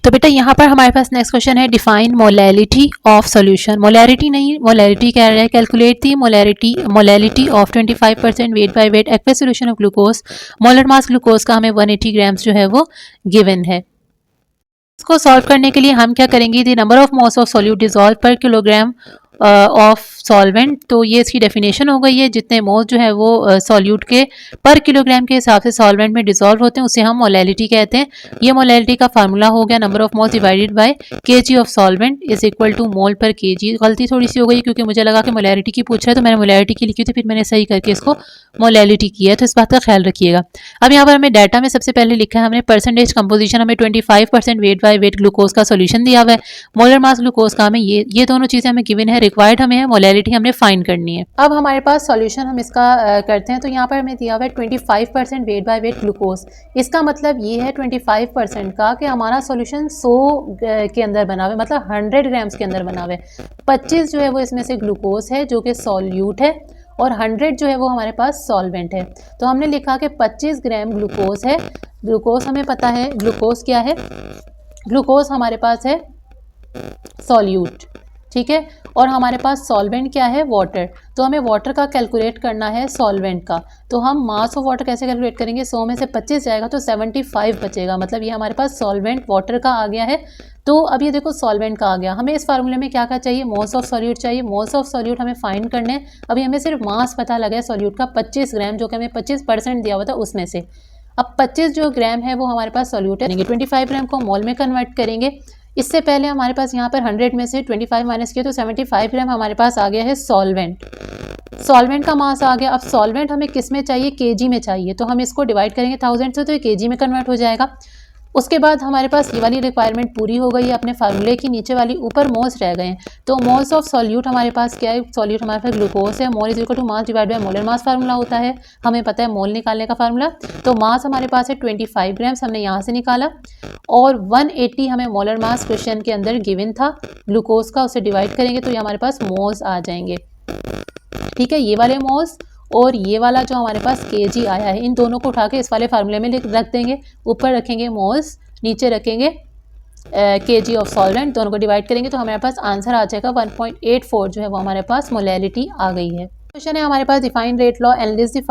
तो बेटा यहाँ पर हमारे पास नेक्स्ट क्वेश्चन है define molality of solution. Molarity नहीं, मोलैरिटी कह रहा है calculate the molality of 25% weight by weight aqueous solution of glucose. Molar mass glucose का हमें 180 ग्राम्स जो है वो गिवन है। इसको सॉल्व करने के लिए हम क्या करेंगे, the number of moles of solute dissolve पर किलोग्राम ऑफ सॉल्वेंट। तो ये इसकी डेफिनेशन हो गई है, जितने मोल्स जो है वो सॉल्यूट के पर किलोग्राम के हिसाब से सॉल्वेंट में डिजॉल्व होते हैं उसे हम मोलैलिटी कहते हैं। ये मोलैलिटी का फार्मूला हो गया number of moles divided by KG of solvent is equal to mole per KG. गलती थोड़ी सी हो गई क्योंकि मुझे लगा कि मोलैलिटी की पूछ रहा है तो मैंने मोलैलिटी की लिखी थी, फिर मैंने सही करके इसको मोलैलिटी किया है, तो इस बात का ख्याल रखिएगा। अब यहाँ पर हमें डाटा में सबसे पहले लिखा है हमने परसेंटेज कंपोजिशन, हमें 25% वेट बाय वेट ग्लूकोज का सोल्यूशन दिया हुआ है। मोलर मास ग्लूकोज का हमें ये दोनों चीजें हमें गिवन है, रिक्वायर्ड हमें है, मोलैलिटी हमने फाइंड करनी है। अब हमारे पास सॉल्यूशन हम इसका करते हैं। तो यहाँ पर हमें दिया हुआ है 25% वेट बाय वेट ग्लूकोज। इसका मतलब ये है 25% का कि हमारा सॉल्यूशन 100 के अंदर बना हुआ है, मतलब 100 ग्राम्स के अंदर बना हुआ है। 25 जो है वो इसमें से ग्लूकोज है जो कि सॉल्यूट है, और 100 जो है वो हमारे पास सॉल्वेंट है। तो हमने लिखा कि 25 ग्राम ग्लूकोज है। ग्लूकोज हमें पता है, ग्लूकोज क्या है, ग्लूकोज हमारे पास है सॉल्यूट, ठीक है, और हमारे पास सॉल्वेंट क्या है, वाटर। तो हमें वाटर का कैलकुलेट करना है सॉल्वेंट का। तो हम मास ऑफ वाटर कैसे कैलकुलेट करेंगे, 100 में से 25 जाएगा तो 75 बचेगा, मतलब ये हमारे पास सॉल्वेंट वाटर का आ गया है। तो अब ये देखो सॉल्वेंट का आ गया। हमें इस फार्मूले में क्या क्या चाहिए, मोल्स ऑफ सॉल्यूट चाहिए। मोल्स ऑफ सॉल्यूट हमें फाइंड करने हैं। अभी हमें सिर्फ मास पता लगा है सॉल्यूट का 25 ग्राम, जो कि हमें 25% दिया हुआ था उसमें से। अब 25 जो ग्राम है वो हमारे पास सॉल्यूट है। 25 ग्राम को मोल में कन्वर्ट करेंगे। इससे पहले हमारे पास यहाँ पर 100 में से 25 माइनस किया तो 75 ग्राम हमारे पास आ गया है सॉल्वेंट। सॉल्वेंट का मास आ गया। अब सॉल्वेंट हमें किस में चाहिए, केजी में चाहिए। तो हम इसको डिवाइड करेंगे 1000 से तो ये केजी में कन्वर्ट हो जाएगा। उसके बाद हमारे पास ये वाली रिक्वायरमेंट पूरी हो गई है अपने फार्मूले की, नीचे वाली ऊपर मोल्स रह गए हैं। तो मोल्स ऑफ सॉल्यूट हमारे पास क्या है, सॉल्यूट हमारे पास ग्लूकोज है। Mole is equal to mass divide by molar mass formula होता है, हमें पता है मोल निकालने का फार्मूला। तो मास हमारे पास है 25 ग्राम्स, हमने यहाँ से निकाला, और 180 हमें मोलर मास क्वेश्चन के अंदर गिवन था ग्लूकोज का, उसे डिवाइड करेंगे तो ये हमारे पास मोल्स आ जाएंगे। ठीक है, ये वाले मोल्स और ये वाला जो हमारे पास केजी आया है, इन दोनों को उठा के इस वाले फार्मूले में रख देंगे। ऊपर रखेंगे मोल्स, नीचे रखेंगे केजी ऑफ सॉल्वेंट, दोनों को डिवाइड करेंगे तो हमारे पास आंसर आ जाएगा 1.84 जो है वो हमारे पास मोलैलिटी आ गई है। क्वेश्चन है हमारे पास define rate law, analyse the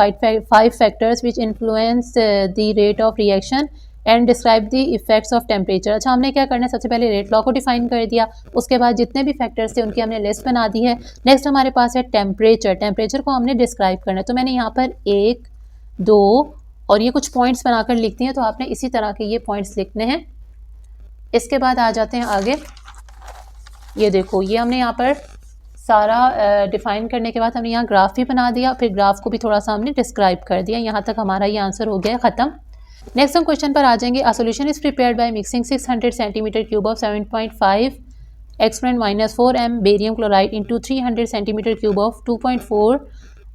5 factors which influence the rate of reaction and describe the effects of temperature. अच्छा, हमने क्या करना है, सबसे पहले रेट लॉ को डिफाइन कर दिया, उसके बाद जितने भी फैक्टर्स थे उनकी हमने लिस्ट बना दी है। नेक्स्ट हमारे पास है टेम्परेचर, टेम्परेचर को हमने डिस्क्राइब करना है। तो मैंने यहाँ पर 1, 2 और ये कुछ पॉइंट्स बनाकर लिखती हैं, तो आपने इसी तरह के ये पॉइंट्स लिखने हैं। इसके बाद आ जाते हैं आगे। ये देखो, ये हमने यहाँ पर सारा डिफाइन करने के बाद हमने यहाँ ग्राफ भी बना दिया, फिर ग्राफ को भी थोड़ा सा हमने डिस्क्राइब कर दिया। यहाँ तक हमारा ये आंसर हो गया ख़त्म। नेक्स्ट हम क्वेश्चन पर आ जाएंगे। A solution is prepared by mixing 600 centimetre cube of 7.5 exponent -4 m barium chloride into 300 centimetre cube of 2.4।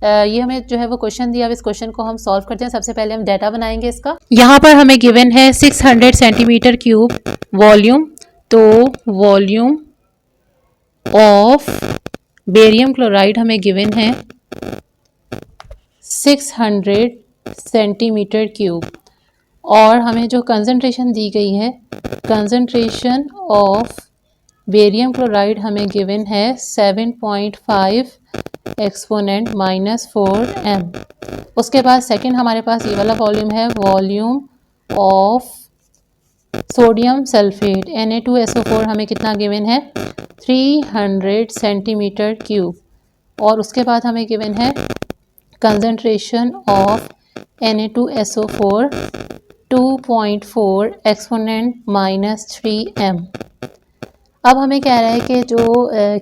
ये हमें जो है वो क्वेश्चन दिया। अब इस क्वेश्चन को हम सॉल्व करते हैं। सबसे पहले हम डाटा बनाएंगे इसका। यहाँ पर हमें गिवन है 600 सेंटीमीटर क्यूब वॉल्यूम, तो वॉल्यूम ऑफ बेरियम क्लोराइड हमें गिवन है 600 सेंटीमीटर क्यूब, और हमें जो कंसंट्रेशन दी गई है, कंसंट्रेशन ऑफ बेरियम क्लोराइड हमें गिवन है 7.5 एक्सपोनेंट -4 m। उसके बाद सेकंड हमारे पास ये वाला वॉल्यूम है, volume of sodium sulphate Na2SO4 हमें कितना गिवन है 300 सेंटीमीटर क्यूब, और उसके बाद हमें गिवन है concentration of Na2SO4 2.4 exponent -3 m। अब हमें कह रहा है कि जो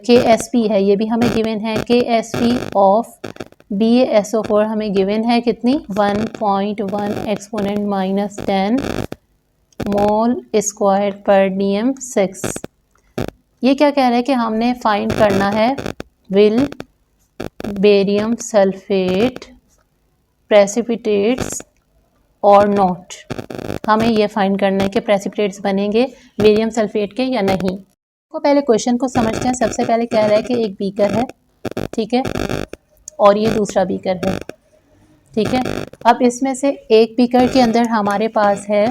KSP है ये भी हमें गिवन है। KSP ऑफ BaSO4 हमें गिवन है कितनी 1.1 एक्सपोनेंट -10 मोल स्क्वायर पर dm6। ये क्या कह रहा है कि हमने फाइंड करना है विल बेरियम सल्फेट प्रेसिपिटेट्स और नॉट। हमें ये फाइंड करना है कि प्रेसिपिटेट्स बनेंगे बेरियम सल्फेट के या नहीं। तो पहले क्वेश्चन को समझते हैं। सबसे पहले कह रहा है कि एक बीकर है, ठीक है, और ये दूसरा बीकर है, ठीक है। अब इसमें से एक बीकर के अंदर हमारे पास है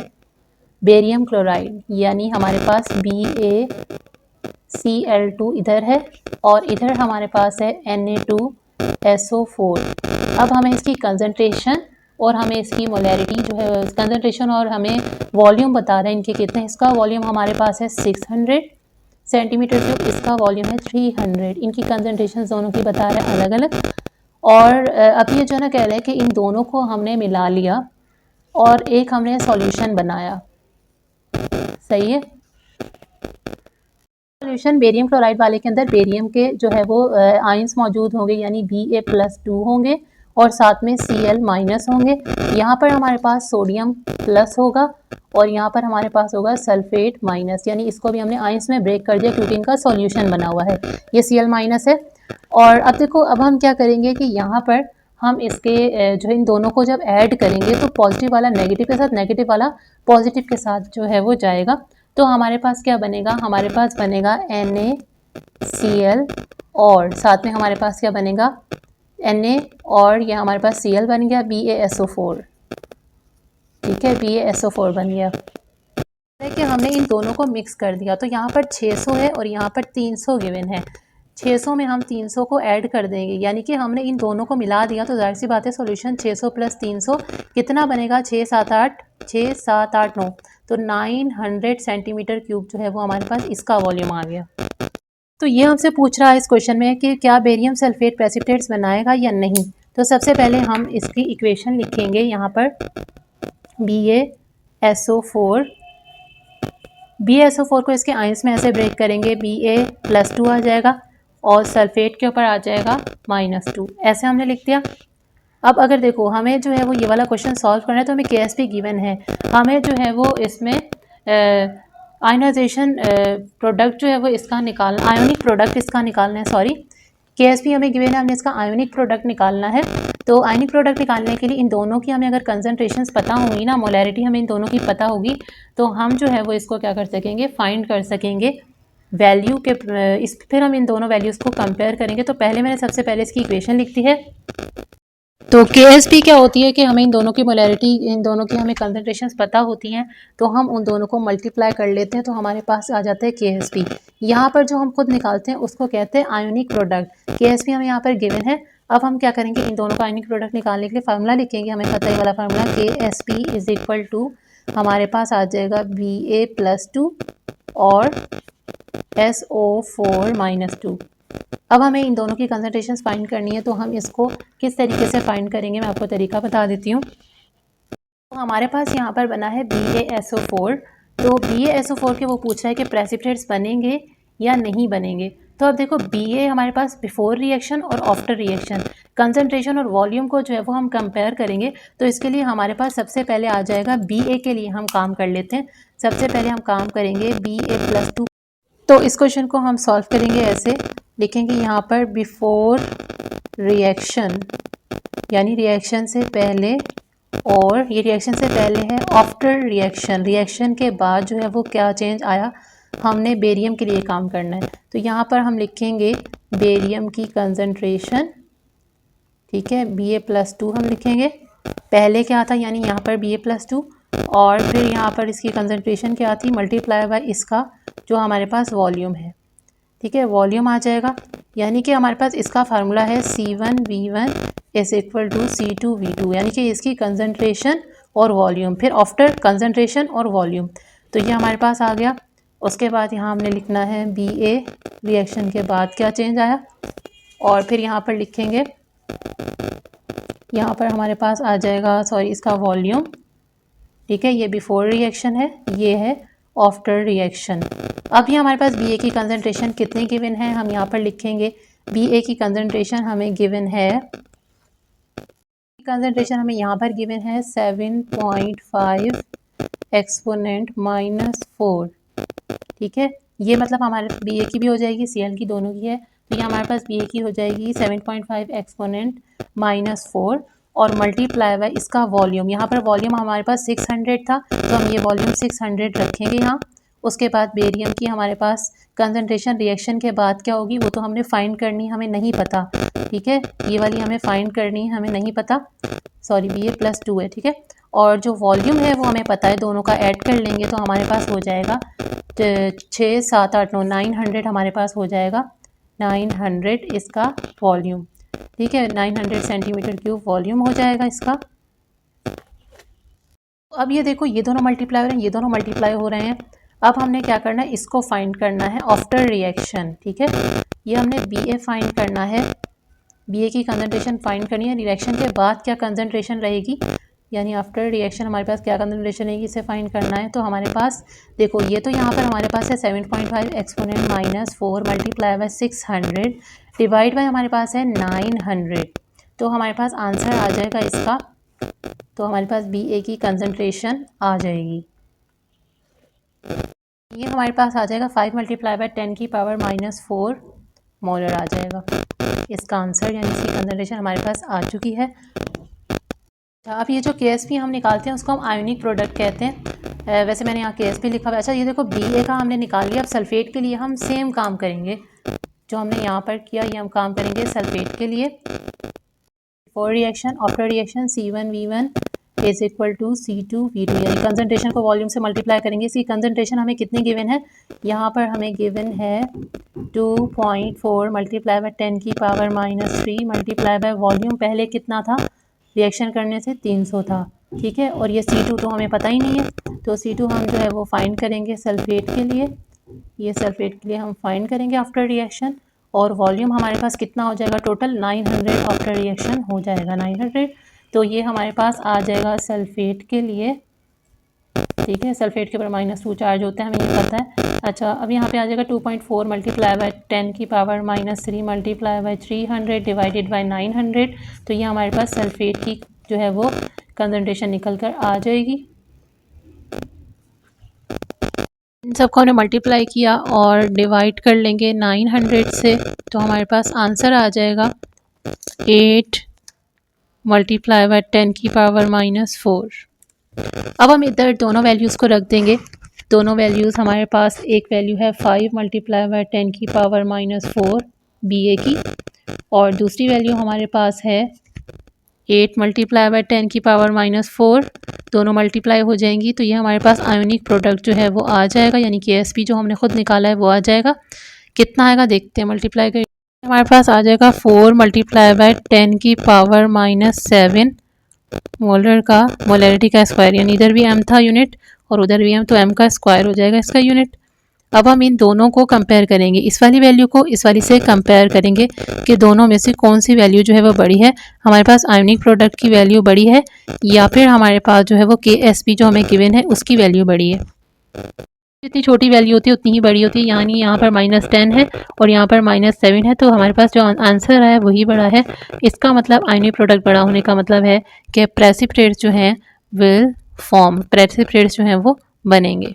बेरियम क्लोराइड, यानी हमारे पास BaCl2 इधर है और इधर हमारे पास है Na2SO4। अब हमें इसकी कंसंट्रेशन और हमें इसकी मोलैरिटी जो है कंसंट्रेशन और हमें वॉल्यूम बता रहे हैं इनके कितने। इसका वॉल्यूम हमारे पास है 600 सेंटीमीटर क्यूब, इसका वॉल्यूम है 300। इनकी कंसंट्रेशन दोनों की बता रहे हैं अलग अलग। और अब ये जो है ना कह रहे हैं कि इन दोनों को हमने मिला लिया और एक हमने सॉल्यूशन बनाया। सही है। सॉल्यूशन बेरियम क्लोराइड वाले के अंदर बेरियम के जो है वो आयंस मौजूद होंगे, यानी Ba+2 होंगे और साथ में Cl- होंगे। यहाँ पर हमारे पास सोडियम प्लस होगा और यहाँ पर हमारे पास होगा सल्फेट माइनस, यानी इसको भी हमने आयंस में ब्रेक कर दिया क्योंकि इनका सॉल्यूशन बना हुआ है। ये Cl- है। और अब देखो, अब हम क्या करेंगे कि यहाँ पर हम इसके जो इन दोनों को जब ऐड करेंगे तो पॉजिटिव वाला नेगेटिव के साथ, नेगेटिव वाला पॉजिटिव के साथ जो है वो जाएगा। तो हमारे पास क्या बनेगा, हमारे पास बनेगा NaCl और साथ में हमारे पास क्या बनेगा Na और ये हमारे पास Cl बन गया BaSO4। ठीक है, BaSO4 बन गया कि हमने इन दोनों को मिक्स कर दिया। तो यहाँ पर 600 है और यहाँ पर 300 गिवन है। 600 में हम 300 को ऐड कर देंगे, यानी कि हमने इन दोनों को मिला दिया तो जाहिर सी बात है सॉल्यूशन 600 + 300 कितना बनेगा, 6 7 8 6 7 8 9, तो 900 सेंटीमीटर क्यूब जो है वो हमारे पास इसका वॉल्यूम आ गया। तो ये हमसे पूछ रहा है इस क्वेश्चन में कि क्या बेरियम सल्फेट प्रेसिपिटेट्स बनाएगा या नहीं। तो सबसे पहले हम इसकी इक्वेशन लिखेंगे। यहाँ पर BaSO4 को इसके आयंस में ऐसे ब्रेक करेंगे, Ba+2 आ जाएगा और सल्फेट के ऊपर आ जाएगा -2, ऐसे हमने लिख दिया। अब अगर देखो हमें जो है वो ये वाला क्वेश्चन सॉल्व करना है तो हमें KSP गिवन है, हमें जो है वो इसमें आयनाइजेशन प्रोडक्ट जो है वो इसका निकालना, आयोनिक प्रोडक्ट इसका निकालना है। सॉरी, KSP हमें गिवन है, हमने इसका आयोनिक प्रोडक्ट निकालना है। तो आयोनिक प्रोडक्ट निकालने के लिए इन दोनों की हमें अगर कंसंट्रेशंस पता होंगी ना, मोलैरिटी हमें इन दोनों की पता होगी, तो हम जो है वो इसको क्या कर सकेंगे, फाइंड कर सकेंगे वैल्यू के फिर हम इन दोनों वैल्यूज़ को कंपेयर करेंगे। तो पहले मैंने सबसे पहले इसकी इक्वेशन लिख दी है। तो KSP क्या होती है कि हमें इन दोनों की मोलैरिटी, इन दोनों की हमें कंसंट्रेशंस पता होती हैं, तो हम उन दोनों को मल्टीप्लाई कर लेते हैं तो हमारे पास आ जाता है KSP। यहाँ पर जो हम खुद निकालते हैं उसको कहते हैं आयोनिक प्रोडक्ट। KSP हमें यहाँ पर गिवन है। अब हम क्या करेंगे, इन दोनों का आयोनिक प्रोडक्ट निकालने के लिए फार्मूला लिखेंगे। हमें पता है वाला फार्मूला, KSP = हमारे पास आ जाएगा Ba+2 और SO4-2। अब हमें इन दोनों की कंसंट्रेशंस फाइंड करनी है, तो हम इसको किस तरीके से फाइंड करेंगे मैं आपको तरीका बता देती हूँ। तो हमारे पास यहाँ पर बना है BaSO4। तो BaSO4 के वो पूछ रहा है कि प्रेसिपिटेट्स बनेंगे या नहीं बनेंगे। तो अब देखो, Ba हमारे पास बिफोर रिएक्शन और आफ्टर रिएक्शन, कंसंट्रेशन और वॉल्यूम को जो है वो हम कंपेयर करेंगे। तो इसके लिए हमारे पास सबसे पहले आ जाएगा Ba के लिए हम काम कर लेते हैं। सबसे पहले हम काम करेंगे Ba+2। तो इस क्वेश्चन को हम सॉल्व करेंगे ऐसे, लिखेंगे यहाँ पर बिफोर रिएक्शन, यानी रिएक्शन से पहले, और ये रिएक्शन से पहले है आफ्टर रिएक्शन, रिएक्शन के बाद जो है वो क्या चेंज आया, हमने बेरियम के लिए काम करना है। तो यहाँ पर हम लिखेंगे बेरियम की कंसंट्रेशन। ठीक है, Ba+2 हम लिखेंगे, पहले क्या था, यानी यहाँ पर Ba+2 और फिर यहाँ पर इसकी कंसंट्रेशन क्या थी, मल्टीप्लाई बाय इसका जो हमारे पास वॉल्यूम है। ठीक है, वॉल्यूम आ जाएगा, यानी कि हमारे पास इसका फार्मूला है C1V1 = C2V2, यानी कि इसकी कंसंट्रेशन और वॉल्यूम, फिर आफ्टर कंसंट्रेशन और वॉल्यूम। तो ये हमारे पास आ गया। उसके बाद यहाँ हमने लिखना है Ba रिएक्शन के बाद क्या चेंज आया, और फिर यहाँ पर लिखेंगे, यहाँ पर हमारे पास आ जाएगा, सॉरी, इसका वॉल्यूम। ठीक है, ये बिफोर रिएक्शन है, ये है आफ्टर रिएक्शन। अभी हमारे पास Ba की कंसंट्रेशन कितने गिवन है, हम यहाँ पर लिखेंगे Ba की कंसंट्रेशन हमें गिवन है, कंसंट्रेशन हमें यहाँ पर गिवन है 7.5 एक्सपोनेंट -4। ठीक है, ये मतलब हमारे Ba की भी हो जाएगी, Cl की, दोनों की है। तो ये हमारे पास Ba की हो जाएगी 7.5 एक्सपोनेंट -4 और मल्टीप्लाई बाय इसका वॉल्यूम। यहाँ पर वॉल्यूम हमारे पास 600 था, तो हम ये वॉल्यूम 600 रखेंगे यहाँ। उसके बाद बेरियम की हमारे पास कंसंट्रेशन रिएक्शन के बाद क्या होगी वो तो हमने फाइंड करनी, हमें नहीं पता। ठीक है, ये वाली हमें फाइंड करनी है, हमें नहीं पता, सॉरी, Ba+2 है। ठीक है, और जो वॉल्यूम है वो हमें पता है, दोनों का ऐड कर लेंगे तो हमारे पास हो जाएगा 6 7 8 9 900 हमारे पास हो जाएगा 900 इसका वॉल्यूम। ठीक है, 900 सेंटीमीटर क्यूब वॉल्यूम हो जाएगा इसका। अब ये देखो, ये दोनों मल्टीप्लाई हो रहे हैं, ये दोनों मल्टीप्लाई हो रहे हैं। अब हमने क्या करना है, इसको फाइंड करना है आफ्टर रिएक्शन। ठीक है, ये हमने बी ए फाइंड करना है, बी ए की कंसनट्रेशन फाइंड करनी है। रिएक्शन के बाद क्या कंसनट्रेशन रहेगी, यानी आफ्टर रिएक्शन हमारे पास क्या कंसनट्रेशन रहेगी, इसे फाइंड करना है। तो हमारे पास देखो, ये तो यहाँ पर हमारे पास है 7.5 exponent -4 multiply by 600 divide by हमारे पास है 900। तो हमारे पास आंसर आ जाएगा इसका, तो हमारे पास बी ए की कंसनट्रेशन आ जाएगी, ये हमारे पास आ जाएगा 5 मल्टीप्लाई बाय 10 की पावर -4 मोलर आ जाएगा इसका आंसर, यानी इसकी कंसनट्रेशन हमारे पास आ चुकी है। अब ये जो के हम निकालते हैं उसको हम आयोनिक प्रोडक्ट कहते हैं। वैसे मैंने यहाँ के लिखा हुआ है। अच्छा, ये देखो बी ए का हमने निकाल लिया। अब सल्फेट के लिए हम सेम काम करेंगे जो हमने यहाँ पर किया, ये हम काम करेंगे सल्फेट के लिए। For reaction, after reaction C1V1 is equal to C2V2, यानी कंसनट्रेशन को वॉल्यूम से मल्टीप्लाई करेंगे। इसकी कंसनट्रेशन हमें कितनी गिवन है, यहाँ पर हमें गिवन है 2.4 मल्टीप्लाई बाय 10 की पावर -3 मल्टीप्लाई बाय वॉल्यूम पहले कितना था, रिएक्शन करने से 300 था। ठीक है, और ये C2 तो हमें पता ही नहीं है, तो C2 हम जो है वो फाइंड करेंगे सल्फेट के लिए। ये सल्फेट के लिए हम फाइंड करेंगे आफ्टर रिएक्शन, और वॉल्यूम हमारे पास कितना हो जाएगा, टोटल 900 आफ्टर रिएक्शन हो जाएगा 900। तो ये हमारे पास आ जाएगा सल्फेट के लिए। ठीक है, सल्फेट के ऊपर -2 चार्ज होता है, हमें ये पता है। अच्छा, अब यहाँ पे आ जाएगा 2.4 मल्टीप्लाई बाय 10 की power -3 multiply by 300 divided by 900। तो ये हमारे पास सल्फेट की जो है वो कंसनट्रेशन निकल कर आ जाएगी। इन सबको हमने मल्टीप्लाई किया और डिवाइड कर लेंगे 900 से, तो हमारे पास आंसर आ जाएगा 8 मल्टीप्लाई बाय 10 की पावर -4। अब हम इधर दोनों वैल्यूज़ को रख देंगे। दोनों वैल्यूज़ हमारे पास, एक वैल्यू है 5 मल्टीप्लाई बाय 10 की पावर -4 बी ए की, और दूसरी वैल्यू हमारे पास है 8 मल्टीप्लाई बाय 10 की पावर -4। दोनों मल्टीप्लाई हो जाएंगी तो ये हमारे पास आयोनिक प्रोडक्ट जो है वो आ जाएगा, यानी कि SP जो हमने खुद निकाला है वो आ जाएगा। कितना आएगा देखते हैं, मल्टीप्लाई कर हमारे पास आ जाएगा 4 मल्टीप्लाई बाय 10 की पावर -7 मोलर का, मोलैरिटी का स्क्वायर, यानी इधर भी m था यूनिट और उधर भी m, तो m का स्क्वायर हो जाएगा इसका यूनिट। अब हम इन दोनों को कंपेयर करेंगे, इस वाली वैल्यू को इस वाली से कंपेयर करेंगे कि दोनों में से कौन सी वैल्यू जो है वो बड़ी है। हमारे पास आयोनिक प्रोडक्ट की वैल्यू बड़ी है, या फिर हमारे पास जो है वो KSP जो हमें गिवन है उसकी वैल्यू बड़ी है। जितनी छोटी वैल्यू होती है उतनी ही बड़ी होती है, यानी यहाँ पर -10 है और यहाँ पर -7 है, तो हमारे पास जो आंसर है वही बड़ा है। इसका मतलब आयोनिक प्रोडक्ट बड़ा होने का मतलब है कि प्रेसिपिटेट्स जो हैं विल फॉर्म, प्रेसिपिटेट्स जो हैं वो बनेंगे।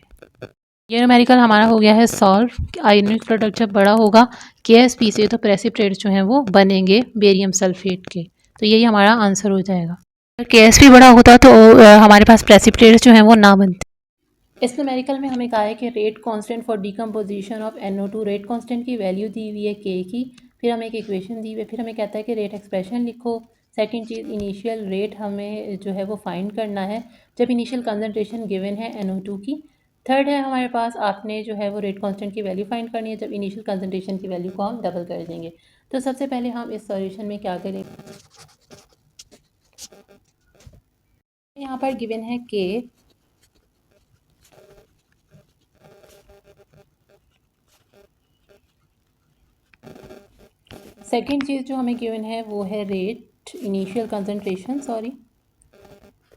ये न्यूमेरिकल हमारा हो गया है सॉल्व। आयोनिक प्रोडक्ट जब बड़ा होगा KSP से तो प्रेसिपिटेट्स जो हैं वो बनेंगे बेरियम सल्फेट के, तो यही हमारा आंसर हो जाएगा। अगर KSP बड़ा होता तो हमारे पास प्रेसिपिटेट्स जो हैं वो ना बनते। इस न्यूमेरिकल में हमें कहा है कि rate constant for decomposition of NO2, rate constant की वैल्यू दी हुई है K की, फिर हमें एक इक्वेशन दी हुई है, फिर हमें कहता है कि रेट एक्सप्रेशन लिखो। सेकंड चीज़, इनिशियल रेट हमें जो है वो फाइंड करना है जब इनिशियल कंसनट्रेशन गिवन है NO2 की। थर्ड है हमारे पास, आपने जो है वो रेट कांस्टेंट की वैल्यू फाइंड करनी है जब इनिशियल कंसनट्रेशन की वैल्यू को हम डबल कर देंगे। तो सबसे पहले हम इस सॉल्यूशन में क्या करेंगे, यहाँ पर गिवन है K, सेकेंड चीज़ जो हमें गिवन है वो है रेट, इनिशियल कंसनट्रेशन सॉरी,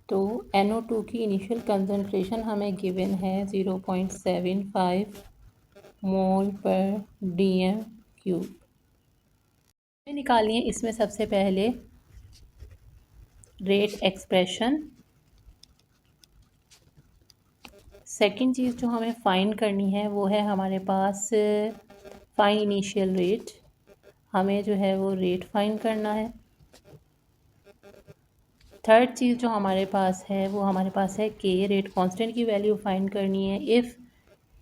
तो NO2 की इनिशियल कंसनट्रेशन हमें गिवन है 0.75 मोल पर DM³ निकालिए। इसमें सबसे पहले रेट एक्सप्रेशन, सेकेंड चीज़ जो हमें फाइंड करनी है वो है हमारे पास फाइंड इनिशियल रेट, हमें जो है वो रेट फाइंड करना है। थर्ड चीज़ जो हमारे पास है वो हमारे पास है K, रेट कांस्टेंट की वैल्यू फाइंड करनी है इफ़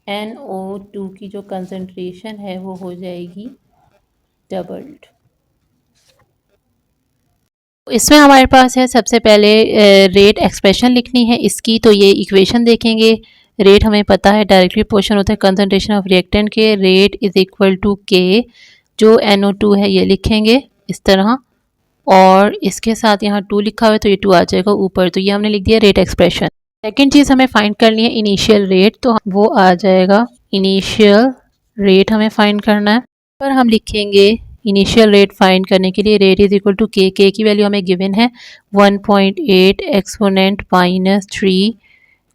NO2 की जो कंसंट्रेशन है वो हो जाएगी डबल्ड। इसमें हमारे पास है सबसे पहले रेट एक्सप्रेशन लिखनी है इसकी, तो ये इक्वेशन देखेंगे। रेट हमें पता है डायरेक्टली प्रोपोर्शनल होता है कंसंट्रेशन ऑफ रिएक्टेंट के, रेट इज इक्वल टू के, जो NO2 है ये लिखेंगे इस तरह, और इसके साथ यहाँ 2 लिखा हुआ है तो ये 2 आ जाएगा ऊपर, तो ये हमने लिख दिया रेट एक्सप्रेशन। सेकेंड चीज़ हमें फाइंड करनी है इनिशियल रेट, तो वो आ जाएगा इनिशियल रेट हमें फाइंड करना है। पर हम लिखेंगे इनिशियल रेट फाइंड करने के लिए रेट इज इक्वल टू के की वैल्यू हमें गिवन है 1.8 exponent -3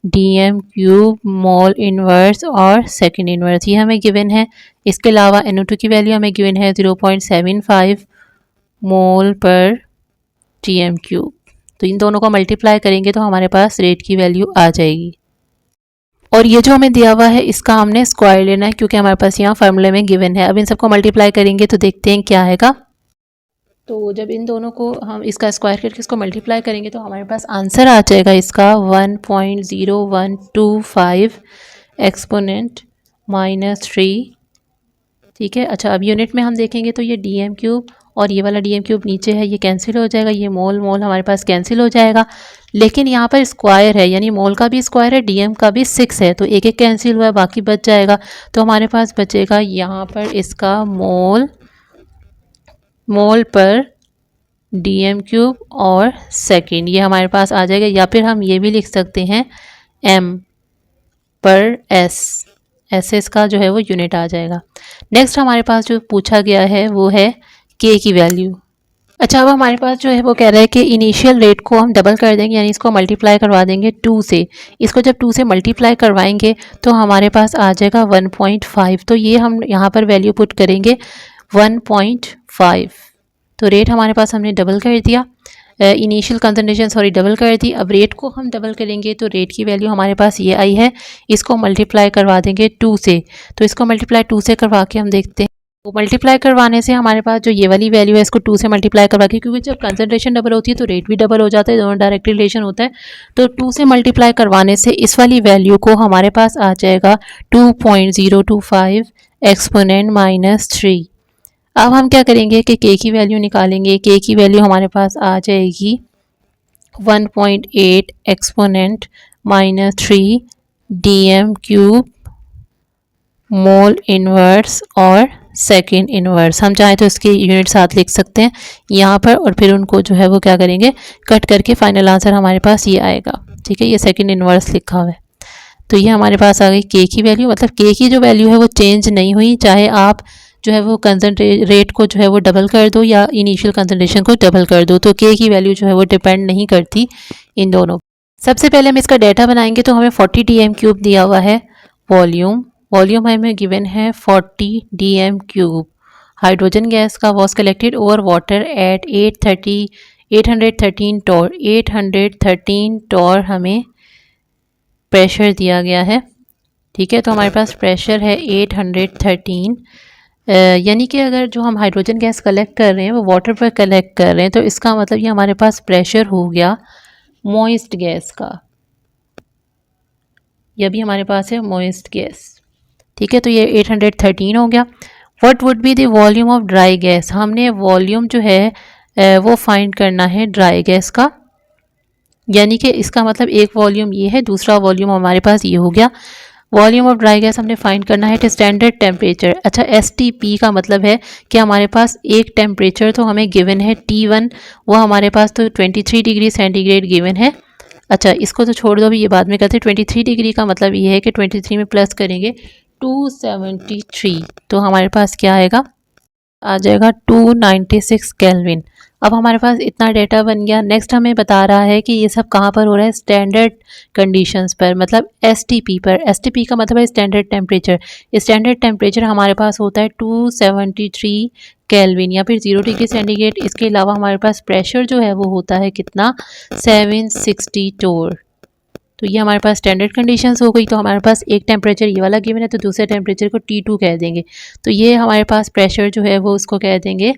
DM cube mole inverse और सेकेंड इनवर्स, ये हमें गिवन है। इसके अलावा NO2 की वैल्यू हमें गिवन है 0.75 मोल पर DM क्यूब, तो इन दोनों को मल्टीप्लाई करेंगे तो हमारे पास रेट की वैल्यू आ जाएगी। और ये जो हमें दिया हुआ है इसका हमने स्क्वायर लेना है क्योंकि हमारे पास यहाँ फार्मूले में गिवन है। अब इन सबको मल्टीप्लाई करेंगे तो देखते हैं क्या आएगा। तो जब इन दोनों को हम इसका स्क्वायर करके इसको मल्टीप्लाई करेंगे तो हमारे पास आंसर आ जाएगा इसका 1.0125 एक्सपोनेंट -3। ठीक है, अच्छा अब यूनिट में हम देखेंगे तो ये DM क्यूब और ये वाला DM क्यूब नीचे है, ये कैंसिल हो जाएगा, ये मोल मोल हमारे पास कैंसिल हो जाएगा। लेकिन यहाँ पर स्क्वायर है, यानी मोल का भी स्क्वायर है, DM का भी 6 है, तो एक एक कैंसिल हुआ है, बाकी बच जाएगा। तो हमारे पास बचेगा यहाँ पर इसका मोल पर DM क्यूब और सेकेंड, ये हमारे पास आ जाएगा। या फिर हम ये भी लिख सकते हैं M पर S इसका जो है वो यूनिट आ जाएगा। नेक्स्ट हमारे पास जो पूछा गया है वो है K की वैल्यू। अच्छा, अब हमारे पास जो है वो कह रहा है कि इनिशियल रेट को हम डबल कर देंगे, यानी इसको मल्टीप्लाई करवा देंगे 2 से। इसको जब 2 से मल्टीप्लाई करवाएंगे तो हमारे पास आ जाएगा 1.5, तो ये हम यहाँ पर वैल्यू पुट करेंगे 1.5। तो रेट हमारे पास हमने डबल कर दिया, इनिशियल कंसंट्रेशन डबल कर दी। अब रेट को हम डबल करेंगे तो रेट की वैल्यू हमारे पास ये आई है, इसको मल्टीप्लाई करवा देंगे 2 से। तो इसको मल्टीप्लाई 2 से करवा के हम देखते हैं, तो मल्टीप्लाई करवाने से हमारे पास जो ये वाली वैल्यू है इसको 2 से मल्टीप्लाई करवा के, क्योंकि जब कंसंट्रेशन डबल होती है तो रेट भी डबल हो जाता है, दोनों डायरेक्ट रिलेशन होता है। तो 2 से मल्टीप्लाई करवाने से इस वाली वैल्यू को हमारे पास आ जाएगा 2.025 एक्सपोनेंट -3। अब हम क्या करेंगे कि K की वैल्यू निकालेंगे। K की वैल्यू हमारे पास आ जाएगी 1.8 exponent -3 DM cube mole inverse और सेकेंड इनवर्स। हम चाहें तो इसके यूनिट साथ लिख सकते हैं यहाँ पर, और फिर उनको जो है वो क्या करेंगे कट करके फाइनल आंसर हमारे पास ये आएगा। ठीक है, ये सेकेंड इनवर्स लिखा हुआ है, तो ये हमारे पास आ गई K की वैल्यू। मतलब K की जो वैल्यू है वो चेंज नहीं हुई, चाहे आप जो है वो रेट को जो है वो डबल कर दो या इनिशियल कंसंट्रेशन को डबल कर दो, तो K की वैल्यू जो है वो डिपेंड नहीं करती इन दोनों। सबसे पहले हम इसका डाटा बनाएंगे, तो हमें 40 DM क्यूब दिया हुआ है वॉल्यूम हमें गिवन है 40 DM क्यूब। हाइड्रोजन गैस का was collected over water at 813 torr. 813 torr हमें प्रेशर दिया गया है। ठीक है, तो हमारे पास प्रेशर है 813, यानी कि अगर जो हम हाइड्रोजन गैस कलेक्ट कर रहे हैं वो वाटर पर कलेक्ट कर रहे हैं, तो इसका मतलब ये हमारे पास प्रेशर हो गया मॉइस्ट गैस का। यह भी हमारे पास है मॉइस्ट गैस। ठीक है, तो ये 813 हो गया। What would be the volume of dry gas, हमने वॉल्यूम जो है वो फाइंड करना है ड्राई गैस का, यानी कि इसका मतलब एक वॉल्यूम ये है, दूसरा वॉल्यूम हमारे पास ये हो गया। वॉल्यूम ऑफ ड्राई गैस हमने फाइंड करना है स्टैंडर्ड टेम्परेचर। अच्छा, STP का मतलब है कि हमारे पास एक टेम्परेचर तो हमें गिवन है T1, वो हमारे पास तो 23 डिग्री सेंटीग्रेड गिवन है। अच्छा, इसको तो छोड़ दो, अभी ये बाद में करते हैं। 23 डिग्री का मतलब ये है कि 23 में प्लस करेंगे 273, तो हमारे पास क्या आएगा, आ जाएगा 296 केल्विन। अब हमारे पास इतना डेटा बन गया। नेक्स्ट हमें बता रहा है कि ये सब कहाँ पर हो रहा है, स्टैंडर्ड कंडीशंस पर, मतलब STP पर। STP का मतलब है स्टैंडर्ड टेम्परेचर। स्टैंडर्ड टेम्परेचर हमारे पास होता है 273 केल्विन या फिर 0 डिग्री सेंटीग्रेड। इसके अलावा हमारे पास प्रेशर जो है वो होता है कितना, 760 टोर। तो ये हमारे पास स्टैंडर्ड कंडीशंस हो गई। तो हमारे पास एक टेम्परेचर ये वाला गिवन है, तो दूसरे टेम्परेचर को T2 कह देंगे। तो ये हमारे पास प्रेशर जो है वो उसको कह देंगे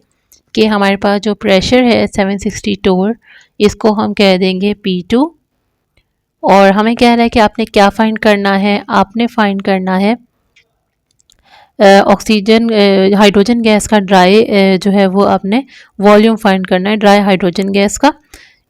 कि हमारे पास जो प्रेशर है 760 टोर, इसको हम कह देंगे P2। और हमें कह रहा है कि आपने क्या फाइंड करना है, आपने फाइंड करना है ऑक्सीजन हाइड्रोजन गैस का ड्राई जो है वो आपने वॉल्यूम फाइंड करना है ड्राई हाइड्रोजन गैस का।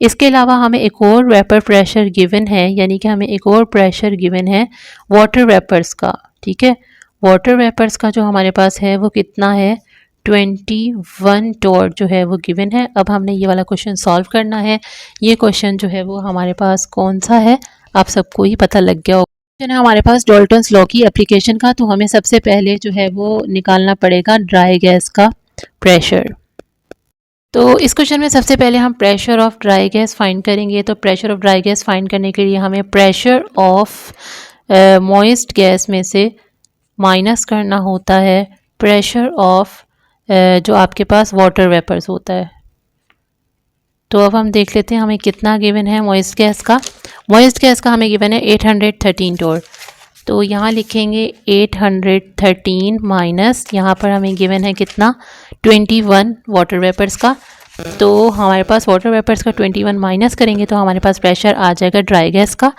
इसके अलावा हमें एक और वेपर प्रेशर गिवन है, यानी कि हमें एक और प्रेशर गिवन है वाटर वेपर्स का। ठीक है, वाटर वेपर्स का जो हमारे पास है वो कितना है, 21 टोर जो है वो गिवन है। अब हमने ये वाला क्वेश्चन सॉल्व करना है। ये क्वेश्चन जो है वो हमारे पास कौन सा है, आप सबको ही पता लग गया होगा। क्वेश्चन है हमारे पास डाल्टन्स लॉ की एप्लीकेशन का। तो हमें सबसे पहले जो है वो निकालना पड़ेगा ड्राई गैस का प्रेशर। तो इस क्वेश्चन में सबसे पहले हम pressure of dry gas find करेंगे। तो pressure of dry gas find करने के लिए हमें प्रेशर ऑफ मॉइस्ट गैस में से माइनस करना होता है प्रेशर ऑफ जो आपके पास वाटर वेपर्स होता है। तो अब हम देख लेते हैं हमें कितना गिवन है मॉइस्ट गैस का। मॉइस्ट गैस का हमें गिवन है 813 टोर। तो यहाँ लिखेंगे 813 माइनस यहाँ पर हमें गिवन है कितना, 21 वाटर वेपर्स का। तो हमारे पास वाटर वेपर्स का 21 माइनस करेंगे तो हमारे पास प्रेशर आ जाएगा ड्राई गैस का।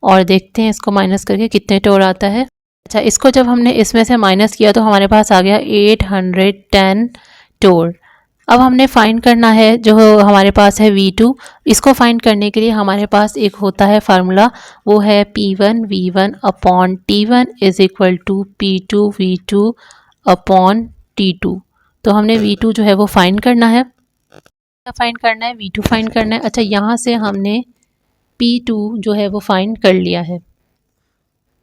और देखते हैं इसको माइनस करके कितने टोर आता है। अच्छा, इसको जब हमने इसमें से माइनस किया तो हमारे पास आ गया 810 टोर। अब हमने फाइंड करना है जो हमारे पास है V2। इसको फाइंड करने के लिए हमारे पास एक होता है फार्मूला, वो है P1 V1 upon T1 is equal to P2 V2 upon T2। तो हमने V2 जो है वो फाइंड करना है, V2 फाइंड करना है। अच्छा, यहाँ से हमने P2 जो है वो फाइंड कर लिया है।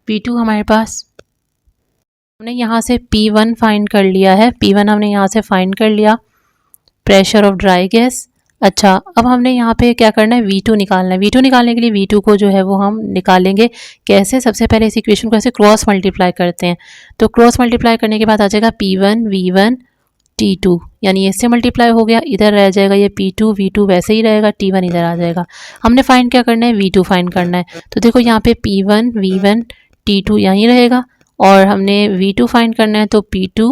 P2 हमारे पास हमने यहाँ से P1 फाइंड कर लिया है, P1 हमने यहाँ से फाइंड कर लिया प्रेशर ऑफ ड्राई गैस। अच्छा, अब हमने यहाँ पे क्या करना है, V2 निकालना है। V2 निकालने के लिए V2 को जो है वो हम निकालेंगे कैसे, सबसे पहले इस इक्वेशन को ऐसे क्रॉस मल्टीप्लाई करते हैं। तो क्रॉस मल्टीप्लाई करने के बाद आ जाएगा P1 V1 T2, यानी इससे मल्टीप्लाई हो गया, इधर रह जाएगा ये P2 V2 वैसे ही रहेगा, T1 इधर आ जाएगा। हमने फाइंड क्या करना है, V2 फाइंड करना है। तो देखो यहाँ पे P1 V1 T2 यहीं रहेगा और हमने V2 फाइंड करना है तो P2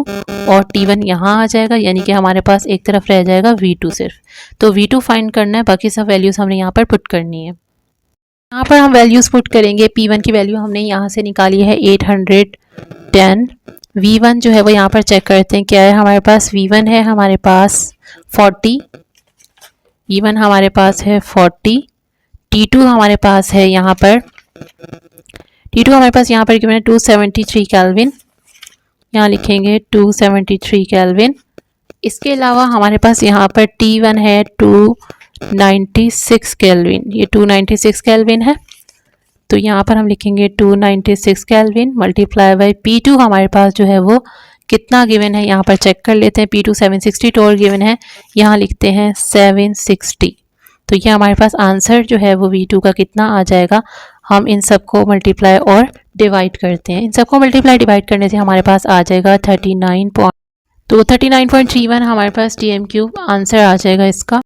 और T1 यहाँ आ जाएगा, यानी कि हमारे पास एक तरफ रह जाएगा V2 सिर्फ। तो V2 फाइंड करना है, बाकी सब वैल्यूज़ हमने यहाँ पर पुट करनी है। यहाँ पर हम वैल्यूज़ पुट करेंगे। P1 की वैल्यू हमने यहाँ से निकाली है 810। V1 जो है वो यहाँ पर चेक करते हैं क्या है हमारे पास। V1 है हमारे पास 40, V1 हमारे पास है 40। T2 हमारे पास है यहाँ पर, T2 हमारे पास यहाँ पर गिवन है 273 केल्विन, यहाँ लिखेंगे 273 केल्विन। इसके अलावा हमारे पास यहाँ पर T1 है 296 केल्विन, ये 296 केल्विन है। तो यहाँ पर हम लिखेंगे 296 केल्विन मल्टीप्लाई बाई P2 हमारे पास जो है वो कितना गिवन है, यहाँ पर चेक कर लेते हैं। P2 760 टोर गिवन है, यहाँ लिखते हैं 760। तो ये हमारे पास आंसर जो है वो V2 का कितना आ जाएगा। हम इन सबको मल्टीप्लाई और डिवाइड करते हैं। इन सबको मल्टीप्लाई डिवाइड करने से हमारे पास आ जाएगा 39 तो 39.31 हमारे पास TM क्यूब आंसर आ जाएगा इसका।